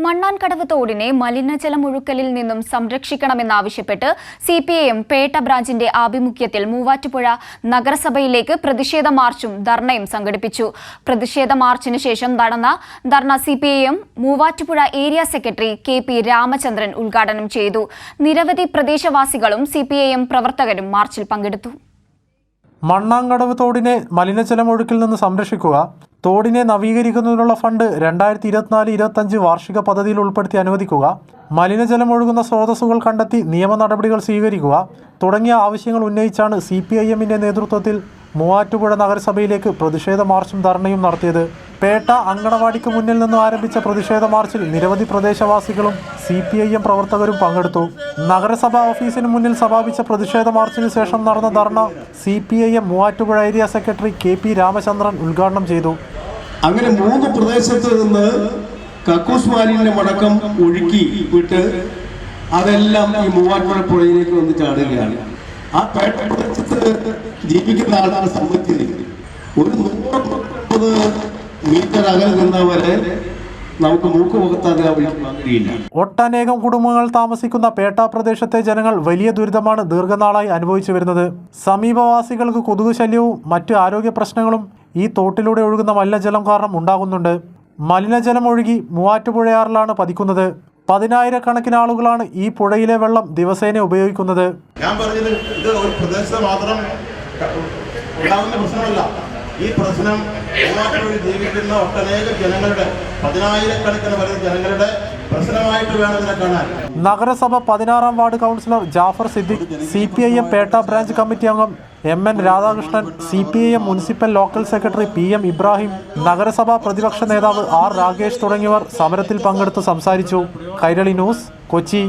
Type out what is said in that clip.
മണ്ണാൻകടവ് തോടിനെ മലിനജലം ഒഴുക്കലിൽ നിന്നും സംരക്ഷിക്കണമെന്നാവശ്യപ്പെട്ട് CPIM പേട്ട ബ്രാഞ്ചിന്റെ ആഭിമുഖ്യത്തിൽ മൂവാറ്റുപുഴ നഗരസഭയിലേക്ക് പ്രതിഷേധ മാർച്ചും ധർണയും സംഘടിപ്പിച്ചു. പ്രതിഷേധ മാർച്ചിന് ശേഷം നടന്ന ധർണ CPIM Muvattupuzha area secretary KP Ramachandran ഉദ്ഘാടനം ചെയ്തു. നിരവധി പ്രദേശവാസികളും CPIM പ്രവർത്തകരും മാർച്ചിൽ പങ്കെടുത്തു. മണ്ണാങ്കടവ് തോടിനെ മലിനജലം ഒഴുക്കിൽ നിന്ന് സംരക്ഷിക്കുക, തോടിനെ നവീകരിക്കുന്നതിനുള്ള ഫണ്ട് 2024-25 വാർഷിക പദ്ധതിയിൽ ഉൾപ്പെടുത്തി അനുവദിക്കുക, മലിനജലം ഒഴുകുന്ന സ്രോതസ്സുകൾ കണ്ടെത്തി നിയമ നടപടികൾ സ്വീകരിക്കുക തുടങ്ങിയ ആവശ്യങ്ങൾ ഉന്നയിച്ചാണ് CPIMന്റെ നേതൃത്വത്തിൽ മൂവാറ്റുപുഴ നഗരസഭയിലേക്ക് പ്രതിഷേധ മാർച്ചും ധർണയും നടത്തിയത്. പേട്ട അങ്കണവാടിക്ക് മുന്നിൽ നിന്നും ആരംഭിച്ച പ്രതിഷേധ മാർച്ചിൽ നിരവധി പ്രദേശവാസികളും CPIM പ്രവർത്തകരും പങ്കെടുത്തു. നഗരസഭാ ഓഫീസിന് മുന്നിൽ സമാപിച്ച പ്രതിഷേധ മാർച്ചിന് ശേഷം നടന്ന ധർണ CPIM Muvattupuzha area secretary KP Ramachandran ഉദ്ഘാടനം ചെയ്തു. അങ്ങനെ 3 പ്രദേശത്ത് നിന്ന് കക്കൂസ് മാലിന്യം അടക്കം ഒഴുക്കി വിട്ട് അതെല്ലാം ഈ മൂവാറ്റുപുഴ പുഴയിലേക്ക് വന്ന് ചാടുകയാണ്. ആ പേട്ട പ്രദേശത്ത് ജീവിക്കുന്ന ആളുകളെ സംബന്ധിച്ച് ഒരു 150 മീറ്റർ അകലെ നിന്നവരെ നമുക്ക് മൂക്കുമുഖത്താതെ കഴിയില്ല. ഒട്ടനേകം കുടുംബങ്ങൾ താമസിക്കുന്ന പേട്ട പ്രദേശത്തെ ജനങ്ങൾ വലിയ ദുരിതമാണ് ദീർഘനാളായി അനുഭവിച്ചു വരുന്നത്. സമീപവാസികൾക്ക് കൊതുക് ശല്യവും മറ്റ് ആരോഗ്യ പ്രശ്നങ്ങളും ഈ തോട്ടിലൂടെ ഒഴുകുന്ന മലിനജലം കാരണം ഉണ്ടാകുന്നുണ്ട്. മലിനജലം ഒഴുകി മൂവാറ്റുപുഴയാറിലാണ് പതിക്കുന്നത്. 10,000-കണക്കിന് ആളുകളാണ് ഈ പുഴയിലെ വെള്ളം ദിവസേന ഉപയോഗിക്കുന്നത്. ഞാൻ പറഞ്ഞത് ഇത് ഒരു പ്രദേശത്ത് മാത്രം ഉണ്ടാകുന്ന പ്രശ്നമല്ല. ഈ പ്രശ്നം മൂവാറ്റുപുഴയിൽ ജീവിക്കുന്ന ഒട്ടനേകം ജനങ്ങളുടെ 10,000-കണക്കിന് വരുന്ന ജനങ്ങളുടെ പ്രശ്നമായിട്ട് വേണം ഇതിനെ കാണാൻ. നഗരസഭ 16-ാം ward councillor Jafar Siddique, CPIM Petta branch committee അംഗം MN Radhakrishnan, CPIM municipal local secretary PM Ibrahim, നഗരസഭാ പ്രതിപക്ഷ നേതാവ് R രാകേഷ് തുടങ്ങിയവർ സമരത്തിൽ പങ്കെടുത്ത് സംസാരിച്ചു. കൈരളി ന്യൂസ്, കൊച്ചി.